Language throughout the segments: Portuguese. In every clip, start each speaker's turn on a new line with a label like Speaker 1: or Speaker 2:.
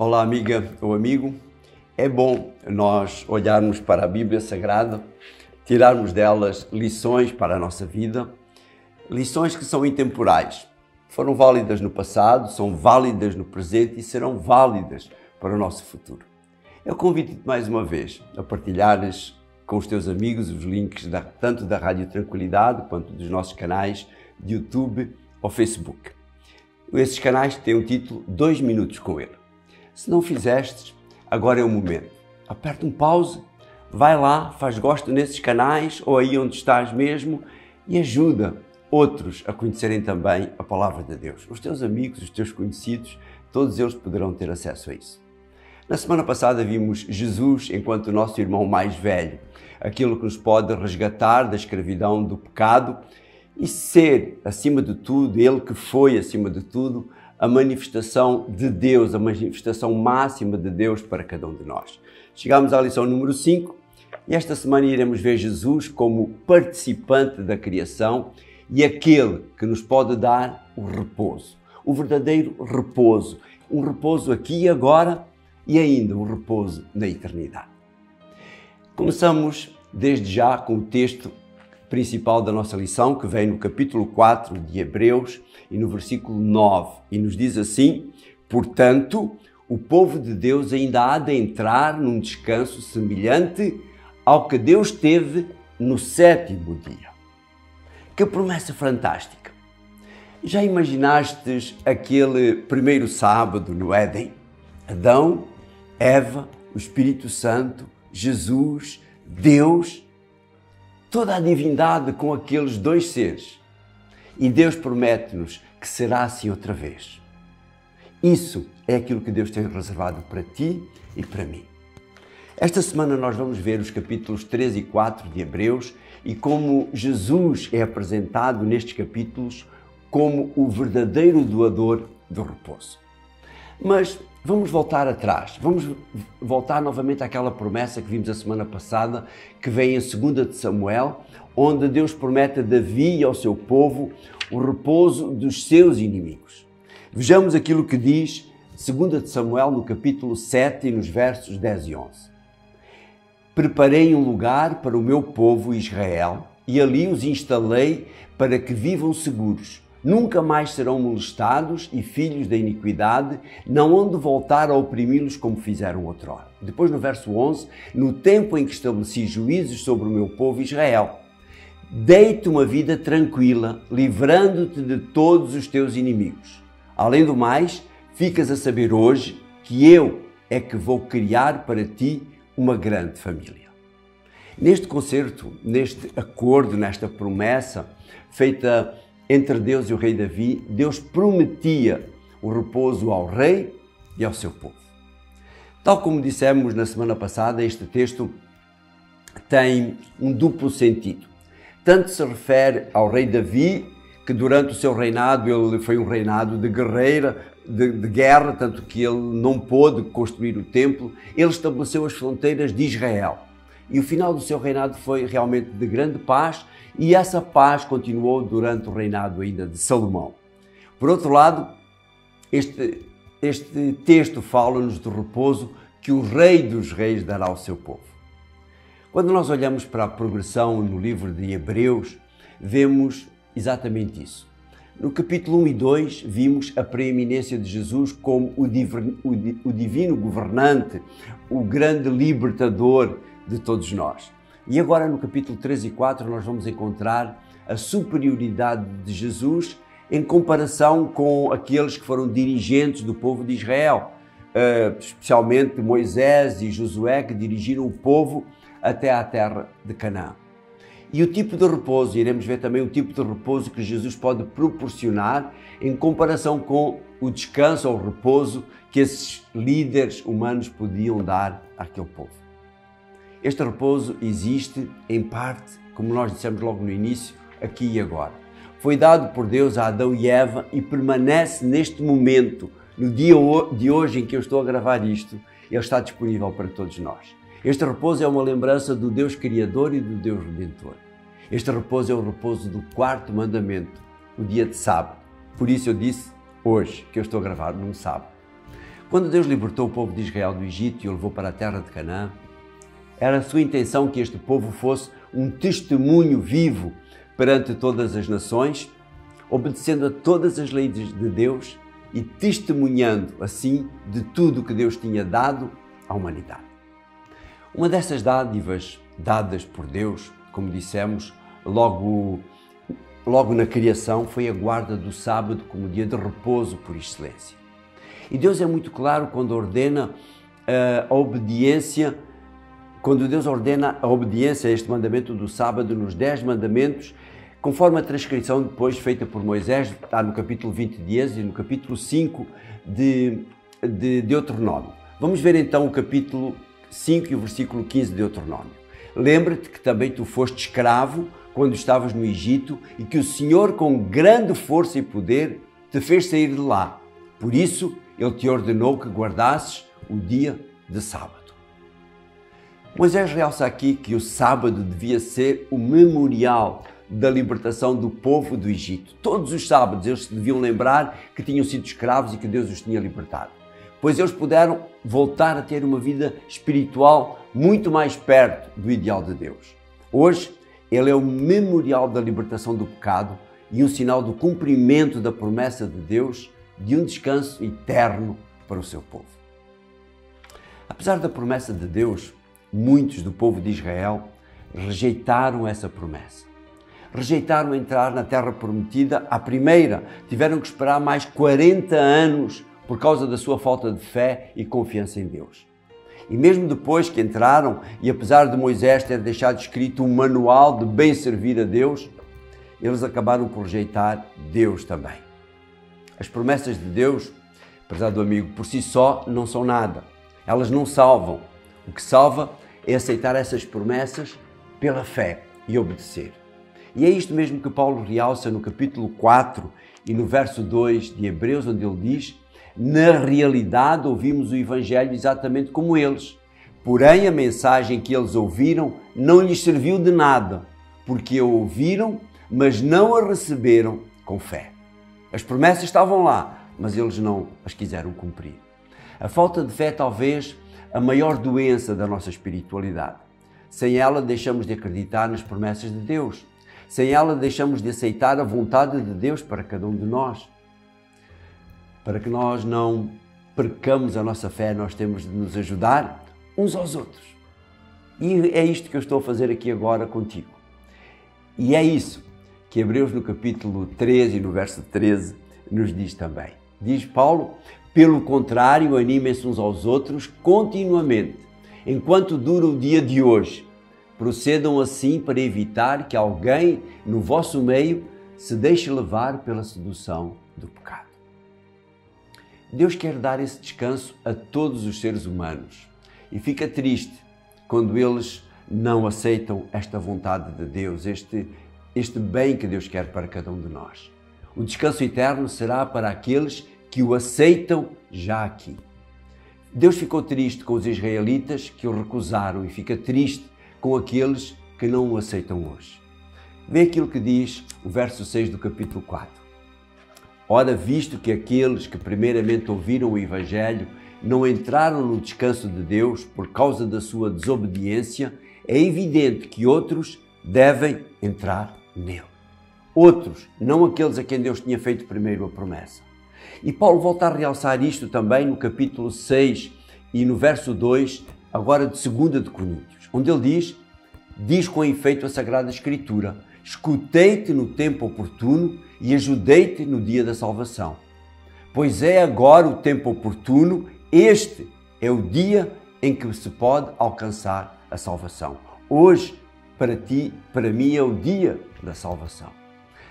Speaker 1: Olá, amiga ou amigo. É bom nós olharmos para a Bíblia Sagrada, tirarmos delas lições para a nossa vida, lições que são intemporais. Foram válidas no passado, são válidas no presente e serão válidas para o nosso futuro. Eu convido-te mais uma vez a partilhares com os teus amigos os links tanto da Rádio Tranquilidade quanto dos nossos canais de YouTube ou Facebook. Esses canais têm o título 2 minutos com ele. Se não fizestes, agora é o momento. Aperta um pause, vai lá, faz gosto nesses canais ou aí onde estás mesmo e ajuda outros a conhecerem também a Palavra de Deus. Os teus amigos, os teus conhecidos, todos eles poderão ter acesso a isso. Na semana passada vimos Jesus enquanto o nosso irmão mais velho, aquilo que nos pode resgatar da escravidão do pecado e ser, acima de tudo, Ele que foi, acima de tudo, a manifestação de Deus, a manifestação máxima de Deus para cada um de nós. Chegamos à lição número 5 e esta semana iremos ver Jesus como participante da criação e aquele que nos pode dar o repouso, o verdadeiro repouso, um repouso aqui e agora e ainda um repouso na eternidade. Começamos desde já com o texto principal da nossa lição, que vem no capítulo 4 de Hebreus e no versículo 9, e nos diz assim: portanto, o povo de Deus ainda há de entrar num descanso semelhante ao que Deus teve no 7º dia. Que promessa fantástica! Já imaginastes aquele primeiro sábado no Éden? Adão, Eva, o Espírito Santo, Jesus, Deus, toda a divindade com aqueles dois seres. E Deus promete-nos que será assim outra vez. Isso é aquilo que Deus tem reservado para ti e para mim. Esta semana nós vamos ver os capítulos 3 e 4 de Hebreus e como Jesus é apresentado nestes capítulos como o verdadeiro doador do repouso. Mas vamos voltar atrás, vamos voltar novamente àquela promessa que vimos a semana passada, que vem em 2 de Samuel, onde Deus promete a Davi e ao seu povo o repouso dos seus inimigos. Vejamos aquilo que diz 2 de Samuel no capítulo 7 e nos versos 10 e 11. Preparei um lugar para o meu povo Israel e ali os instalei para que vivam seguros. Nunca mais serão molestados e filhos da iniquidade não hão de voltar a oprimi-los como fizeram outrora. Depois no verso 11, no tempo em que estabeleci juízos sobre o meu povo Israel, dei-te uma vida tranquila, livrando-te de todos os teus inimigos. Além do mais, ficas a saber hoje que eu é que vou criar para ti uma grande família. Neste concerto, neste acordo, nesta promessa feita entre Deus e o rei Davi, Deus prometia o repouso ao rei e ao seu povo. Tal como dissemos na semana passada, este texto tem um duplo sentido. Tanto se refere ao rei Davi, que durante o seu reinado ele foi um reinado de guerra, tanto que ele não pôde construir o templo, ele estabeleceu as fronteiras de Israel. E o final do seu reinado foi realmente de grande paz, e essa paz continuou durante o reinado ainda de Salomão. Por outro lado, este texto fala-nos do repouso que o Rei dos Reis dará ao seu povo. Quando nós olhamos para a progressão no livro de Hebreus, vemos exatamente isso. No capítulo 1 e 2, vimos a preeminência de Jesus como o divino governante, o grande libertador de todos nós. E agora no capítulo 3 e 4 nós vamos encontrar a superioridade de Jesus em comparação com aqueles que foram dirigentes do povo de Israel, especialmente Moisés e Josué, que dirigiram o povo até à terra de Canaã. E o tipo de repouso, iremos ver também o tipo de repouso que Jesus pode proporcionar em comparação com o descanso ou o repouso que esses líderes humanos podiam dar àquele povo. Este repouso existe, em parte, como nós dissemos logo no início, aqui e agora. Foi dado por Deus a Adão e Eva e permanece neste momento, no dia de hoje em que eu estou a gravar isto, ele está disponível para todos nós. Este repouso é uma lembrança do Deus Criador e do Deus Redentor. Este repouso é o repouso do 4º mandamento, o dia de sábado. Por isso eu disse hoje que eu estou a gravar num sábado. Quando Deus libertou o povo de Israel do Egito e o levou para a terra de Canaã, era a sua intenção que este povo fosse um testemunho vivo perante todas as nações, obedecendo a todas as leis de Deus e testemunhando, assim, de tudo que Deus tinha dado à humanidade. Uma dessas dádivas dadas por Deus, como dissemos, logo na criação, foi a guarda do sábado como dia de repouso por excelência. E Deus é muito claro quando ordena a obediência, quando Deus ordena a obediência a este mandamento do sábado nos 10 mandamentos, conforme a transcrição depois feita por Moisés, está no capítulo 20 de Êxodo e no capítulo 5 de Deuteronômio. Vamos ver então o capítulo 5 e o versículo 15 de Deuteronômio. Lembra-te que também tu foste escravo quando estavas no Egito e que o Senhor, com grande força e poder, te fez sair de lá. Por isso, Ele te ordenou que guardasses o dia de sábado. Moisés realça aqui que o sábado devia ser o memorial da libertação do povo do Egito. Todos os sábados eles se deviam lembrar que tinham sido escravos e que Deus os tinha libertado. Pois eles puderam voltar a ter uma vida espiritual muito mais perto do ideal de Deus. Hoje, ele é o memorial da libertação do pecado e um sinal do cumprimento da promessa de Deus de um descanso eterno para o seu povo. Apesar da promessa de Deus, muitos do povo de Israel rejeitaram essa promessa. Rejeitaram entrar na terra prometida à primeira. Tiveram que esperar mais 40 anos por causa da sua falta de fé e confiança em Deus. E mesmo depois que entraram, e apesar de Moisés ter deixado escrito um manual de bem servir a Deus, eles acabaram por rejeitar Deus também. As promessas de Deus, prezado amigo, por si só não são nada. Elas não salvam. O que salva é aceitar essas promessas pela fé e obedecer. E é isto mesmo que Paulo realça no capítulo 4 e no verso 2 de Hebreus, onde ele diz: na realidade ouvimos o Evangelho exatamente como eles. Porém, a mensagem que eles ouviram não lhes serviu de nada, porque a ouviram, mas não a receberam com fé. As promessas estavam lá, mas eles não as quiseram cumprir. A falta de fé é talvez a maior doença da nossa espiritualidade. Sem ela, deixamos de acreditar nas promessas de Deus. Sem ela, deixamos de aceitar a vontade de Deus para cada um de nós. Para que nós não percamos a nossa fé, nós temos de nos ajudar uns aos outros. E é isto que eu estou a fazer aqui agora contigo. E é isso que Hebreus no capítulo 13 e no verso 13 nos diz também. Diz Paulo: pelo contrário, animem-se uns aos outros continuamente, enquanto dura o dia de hoje. Procedam assim para evitar que alguém no vosso meio se deixe levar pela sedução do pecado. Deus quer dar esse descanso a todos os seres humanos e fica triste quando eles não aceitam esta vontade de Deus, este bem que Deus quer para cada um de nós. O descanso eterno será para aqueles que o aceitam já aqui. Deus ficou triste com os israelitas que o recusaram e fica triste com aqueles que não o aceitam hoje. Vê aquilo que diz o verso 6 do capítulo 4. Ora, visto que aqueles que primeiramente ouviram o Evangelho não entraram no descanso de Deus por causa da sua desobediência, é evidente que outros devem entrar nele. Outros, não aqueles a quem Deus tinha feito primeiro a promessa. E Paulo volta a realçar isto também no capítulo 6 e no verso 2, agora de 2 de Coríntios, onde ele diz com efeito a Sagrada Escritura: escutei-te no tempo oportuno e ajudei-te no dia da salvação. Pois é agora o tempo oportuno, este é o dia em que se pode alcançar a salvação. Hoje, para ti, para mim, é o dia da salvação.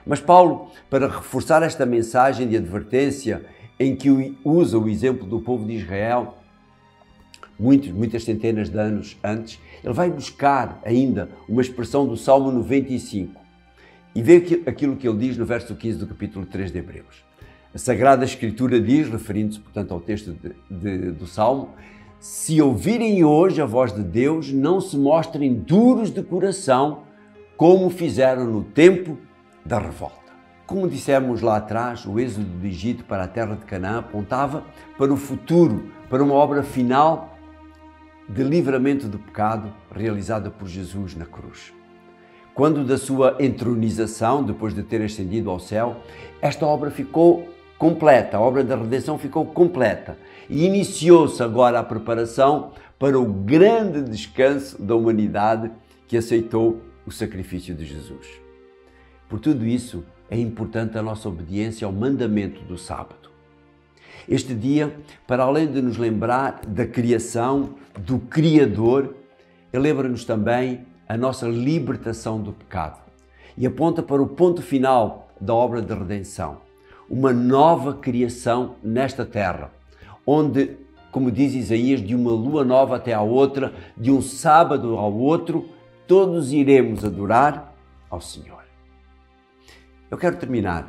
Speaker 1: Mas Paulo, para reforçar esta mensagem de advertência em que usa o exemplo do povo de Israel, muitas centenas de anos antes, ele vai buscar ainda uma expressão do Salmo 95 e vê aquilo que ele diz no verso 15 do capítulo 3 de Hebreus. A Sagrada Escritura diz, referindo-se, portanto, ao texto do Salmo: se ouvirem hoje a voz de Deus, não se mostrem duros de coração, como fizeram no tempo da revolta. Como dissemos lá atrás, o êxodo do Egito para a terra de Canaã apontava para o futuro, para uma obra final de livramento do pecado realizada por Jesus na cruz. Quando da sua entronização, depois de ter ascendido ao céu, esta obra ficou completa, a obra da redenção ficou completa e iniciou-se agora a preparação para o grande descanso da humanidade que aceitou o sacrifício de Jesus. Por tudo isso, é importante a nossa obediência ao mandamento do sábado. Este dia, para além de nos lembrar da criação, do Criador, ele lembra-nos também a nossa libertação do pecado e aponta para o ponto final da obra de redenção, uma nova criação nesta terra, onde, como diz Isaías, de uma lua nova até à outra, de um sábado ao outro, todos iremos adorar ao Senhor. Eu quero terminar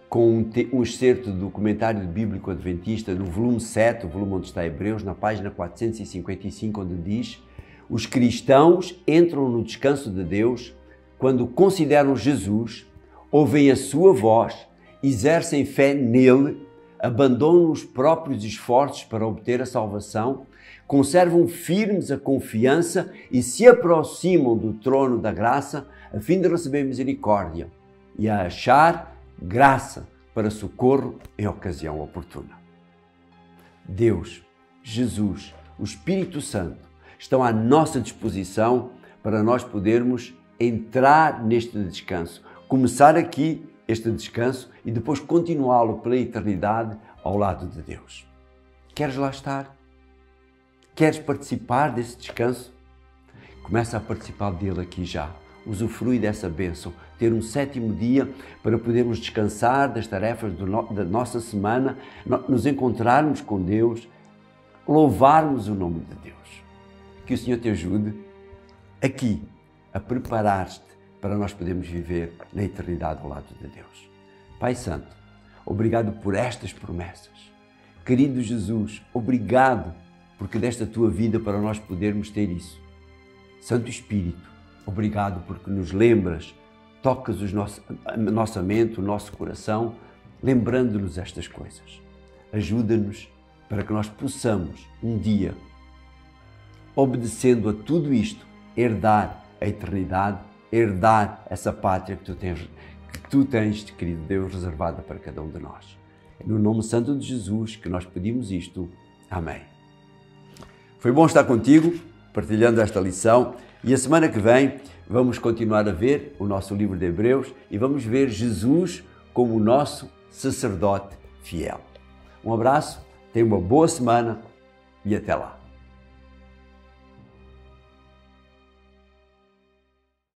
Speaker 1: com um excerto do Comentário Bíblico Adventista, no volume 7, o volume onde está Hebreus, na página 455, onde diz: os cristãos entram no descanso de Deus quando consideram Jesus, ouvem a sua voz, exercem fé nele, abandonam os próprios esforços para obter a salvação, conservam firmes a confiança e se aproximam do trono da graça a fim de receber misericórdia e a achar graça para socorro em ocasião oportuna. Deus, Jesus, o Espírito Santo estão à nossa disposição para nós podermos entrar neste descanso, começar aqui este descanso e depois continuá-lo pela eternidade ao lado de Deus. Queres lá estar? Queres participar desse descanso? Começa a participar dele aqui já. Usufrui dessa bênção, ter um 7º dia para podermos descansar das tarefas da nossa semana, nos encontrarmos com Deus, louvarmos o nome de Deus. Que o Senhor te ajude aqui a preparar-te para nós podermos viver na eternidade ao lado de Deus. Pai Santo, obrigado por estas promessas. Querido Jesus, obrigado porque deste a tua vida para nós podermos ter isso. Santo Espírito, obrigado porque nos lembras, tocas a nossa mente, o nosso coração, lembrando-nos estas coisas. Ajuda-nos para que nós possamos um dia, obedecendo a tudo isto, herdar a eternidade, herdar essa pátria que tu tens, querido Deus, reservada para cada um de nós. É no nome santo de Jesus que nós pedimos isto. Amém. Foi bom estar contigo, partilhando esta lição, e a semana que vem vamos continuar a ver o nosso livro de Hebreus e vamos ver Jesus como o nosso sacerdote fiel. Um abraço, tenha uma boa semana e até lá.